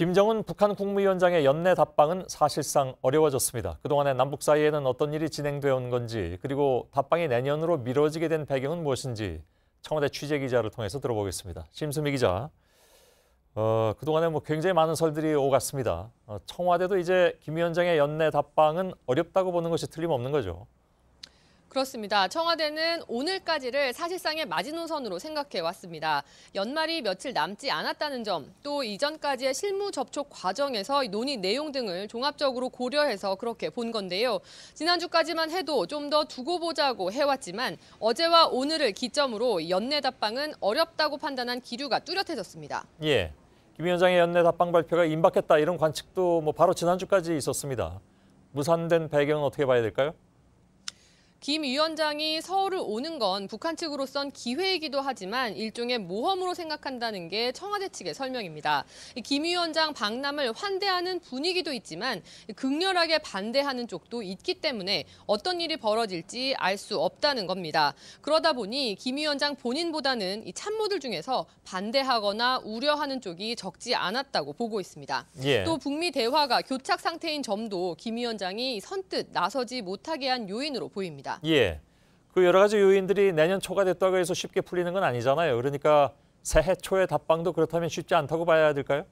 김정은 북한 국무위원장의 연내 답방은 사실상 어려워졌습니다. 그동안의 남북 사이에는 어떤 일이 진행되어 온 건지, 그리고 답방이 내년으로 미뤄지게 된 배경은 무엇인지 청와대 취재기자를 통해서 들어보겠습니다. 심수미 기자, 그동안에 굉장히 많은 설들이 오갔습니다. 청와대도 이제 김 위원장의 연내 답방은 어렵다고 보는 것이 틀림없는 거죠. 그렇습니다. 청와대는 오늘까지를 사실상의 마지노선으로 생각해 왔습니다. 연말이 며칠 남지 않았다는 점, 또 이전까지의 실무 접촉 과정에서 논의 내용 등을 종합적으로 고려해서 그렇게 본 건데요. 지난주까지만 해도 좀 더 두고 보자고 해왔지만 어제와 오늘을 기점으로 연내 답방은 어렵다고 판단한 기류가 뚜렷해졌습니다. 예, 김 위원장의 연내 답방 발표가 임박했다 이런 관측도 바로 지난주까지 있었습니다. 무산된 배경은 어떻게 봐야 될까요? 김 위원장이 서울을 오는 건 북한 측으로선 기회이기도 하지만 일종의 모험으로 생각한다는 게 청와대 측의 설명입니다. 김 위원장 방남을 환대하는 분위기도 있지만 극렬하게 반대하는 쪽도 있기 때문에 어떤 일이 벌어질지 알 수 없다는 겁니다. 그러다 보니 김 위원장 본인보다는 이 참모들 중에서 반대하거나 우려하는 쪽이 적지 않았다고 보고 있습니다. 예. 또 북미 대화가 교착 상태인 점도 김 위원장이 선뜻 나서지 못하게 한 요인으로 보입니다. 예, 그 여러 가지 요인들이 내년 초가 됐다고 해서 쉽게 풀리는 건 아니잖아요. 그러니까 새해 초의 답방도 그렇다면 쉽지 않다고 봐야 될까요?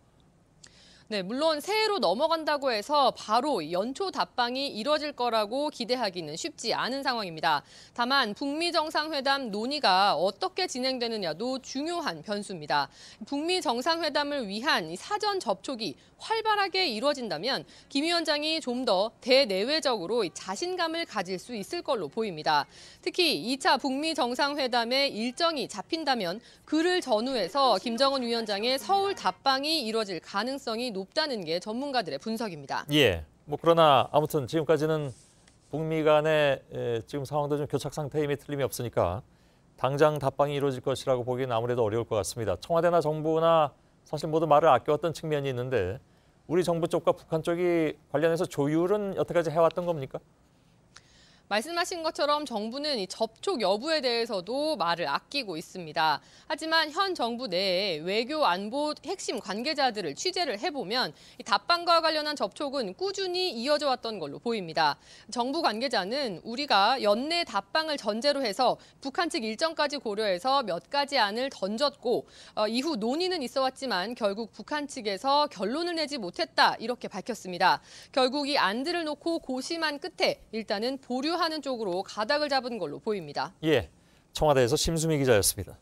네, 물론 새해로 넘어간다고 해서 바로 연초 답방이 이뤄질 거라고 기대하기는 쉽지 않은 상황입니다. 다만 북미 정상회담 논의가 어떻게 진행되느냐도 중요한 변수입니다. 북미 정상회담을 위한 사전 접촉이 활발하게 이루어진다면 김 위원장이 좀 더 대내외적으로 자신감을 가질 수 있을 걸로 보입니다. 특히 2차 북미 정상회담의 일정이 잡힌다면 그를 전후해서 김정은 위원장의 서울 답방이 이뤄질 가능성이 높다는 게 전문가들의 분석입니다. 예, 그러나 아무튼 지금까지는 북미 간의 지금 상황도 좀 교착 상태임이 틀림이 없으니까 당장 답방이 이루어질 것이라고 보기는 아무래도 어려울 것 같습니다. 청와대나 정부나 사실 모두 말을 아껴왔던 측면이 있는데 우리 정부 쪽과 북한 쪽이 관련해서 조율은 여태까지 해왔던 겁니까? 말씀하신 것처럼 정부는 이 접촉 여부에 대해서도 말을 아끼고 있습니다. 하지만 현 정부 내에 외교 안보 핵심 관계자들을 취재를 해보면 이 답방과 관련한 접촉은 꾸준히 이어져 왔던 걸로 보입니다. 정부 관계자는 우리가 연내 답방을 전제로 해서 북한 측 일정까지 고려해서 몇 가지 안을 던졌고 이후 논의는 있어 왔지만 결국 북한 측에서 결론을 내지 못했다 이렇게 밝혔습니다. 결국 이 안들을 놓고 고심한 끝에 일단은 보류하는 쪽으로 가닥을 잡은 걸로 보입니다. 예, 청와대에서 심수미 기자였습니다.